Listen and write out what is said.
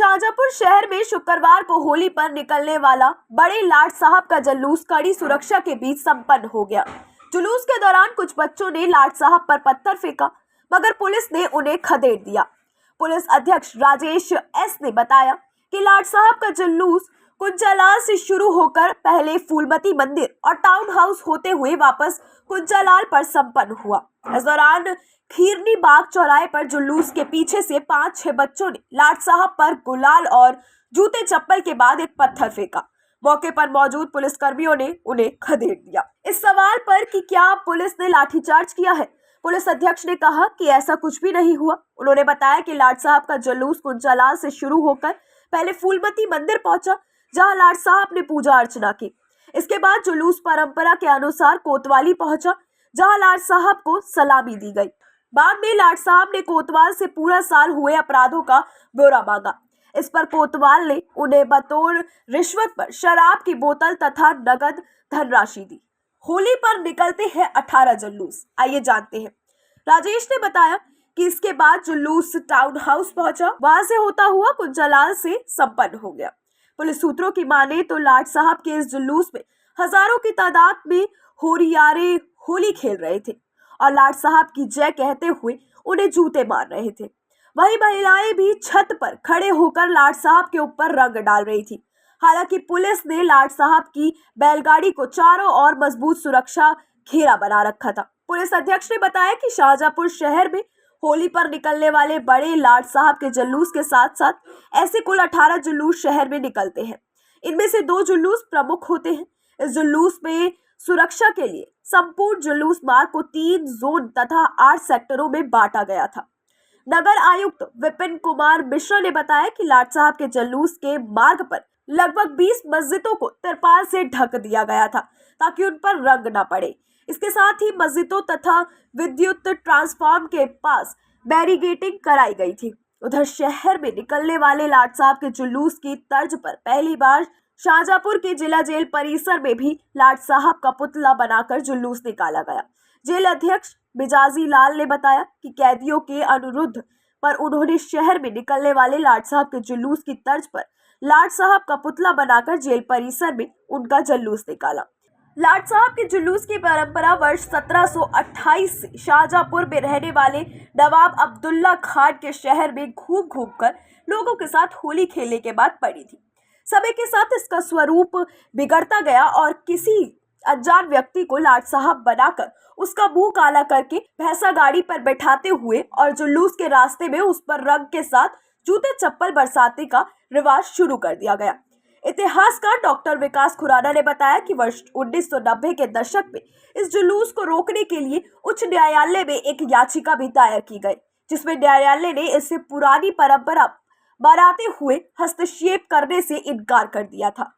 शाहजहांपुर शहर में शुक्रवार को होली पर निकलने वाला बड़े लाट साहब का जुलूस कड़ी सुरक्षा के बीच संपन्न हो गया। जुलूस के दौरान कुछ बच्चों ने लाट साहब पर पत्थर फेंका, मगर पुलिस ने उन्हें खदेड़ दिया। पुलिस अध्यक्ष राजेश एस ने बताया कि लाट साहब का जुलूस कुंजालाल से शुरू होकर पहले फूलमती मंदिर और टाउन हाउस होते हुए वापस कुंजालाल पर संपन्न हुआ। इस दौरान खीरनी बाग चौराहे पर जुलूस के पीछे से 5-6 बच्चों ने लाट साहब पर गुलाल और जूते चप्पल के बाद एक पत्थर फेंका। मौके पर मौजूद पुलिसकर्मियों ने उन्हें खदेड़ दिया। इस सवाल पर कि क्या पुलिस ने लाठीचार्ज किया है, पुलिस अध्यक्ष ने कहा कि ऐसा कुछ भी नहीं हुआ। उन्होंने बताया कि लाट साहब का जुलूस कुंजालाल से शुरू होकर पहले फूलमती मंदिर पहुंचा, जहां लाट साहब ने पूजा अर्चना की। इसके बाद जुलूस परंपरा के अनुसार कोतवाली पहुंचा, जहां लाट साहब को सलामी दी गई। बाद में लाट साहब ने कोतवाल से पूरा साल हुए अपराधों का ब्यौरा मांगा। इस पर कोतवाल ने उन्हें बतौर रिश्वत पर शराब की बोतल तथा नगद धनराशि दी। होली पर निकलते हैं 18 जुलूस, आइए जानते हैं। राजेश ने बताया कि इसके बाद जुलूस टाउन हाउस पहुंचा, वहां से होता हुआ कुंजालाल से संपन्न हो गया। पुलिस सूत्रों की माने तो लाट साहब के इस जुलूस में हजारों की तादाद में होरियारे होली खेल रहे थे और लाट साहब की जय कहते हुए उन्हें जूते मार रहे थे। वहीं महिलाएं भी छत पर खड़े होकर लाट साहब के ऊपर रंग डाल रही थी। हालांकि पुलिस ने लाट साहब की बैलगाड़ी को चारों ओर मजबूत सुरक्षा घेरा बना रखा था। पुलिस अध्यक्ष ने बताया कि शाहजहांपुर शहर में होली पर निकलने वाले बड़े लाट साहब के जुलूस के साथ साथ ऐसे कुल 18 जुलूस शहर में निकलते हैं। इनमें से 2 जुलूस प्रमुख होते हैं। इस जुलूस में सुरक्षा के लिए संपूर्ण जुलूस मार्ग को 3 जोन तथा 8 सेक्टरों में बांटा गया था। नगर आयुक्त विपिन कुमार मिश्रा ने बताया कि लाट साहब के जुलूस के मार्ग पर लगभग 20 मस्जिदों को तिरपाल से ढक दिया गया था, ताकि उन पर रंग न पड़े। इसके साथ ही मस्जिदों तथा विद्युत ट्रांसफार्म के पास बैरिगेटिंग कराई गई थी। उधर शहर में निकलने वाले लाट साहब के जुलूस की तर्ज पर पहली बार शाहजहांपुर के जिला जेल परिसर में भी लाट साहब का पुतला बनाकर जुलूस निकाला गया। जेल अध्यक्ष मिजाजी लाल ने बताया कि कैदियों के अनुरोध पर उन्होंने शहर में निकलने वाले लाट साहब के जुलूस की तर्ज पर लाट साहब का पुतला बनाकर जेल परिसर में उनका जुलूस निकाला। लाट साहब के जुलूस की परंपरा वर्ष 1728 से शाहजहांपुर में रहने वाले नवाब अब्दुल्ला खान के शहर में घूम घूम कर लोगों के साथ होली खेलने के बाद पड़ी थी। समय के साथ इसका स्वरूप बिगड़ता गया और किसी अनजान व्यक्ति को लाट साहब बनाकर उसका मुंह काला करके भैंसा गाड़ी पर बैठाते हुए और जुलूस के रास्ते में उस पर रंग के साथ जूते चप्पल बरसाने का रिवाज शुरू कर दिया गया। इतिहासकार डॉक्टर विकास खुराना ने बताया कि वर्ष 1990 के दशक में इस जुलूस को रोकने के लिए उच्च न्यायालय में एक याचिका भी दायर की गई, जिसमें न्यायालय ने इसे पुरानी परंपरा बनाते हुए हस्तक्षेप करने से इनकार कर दिया था।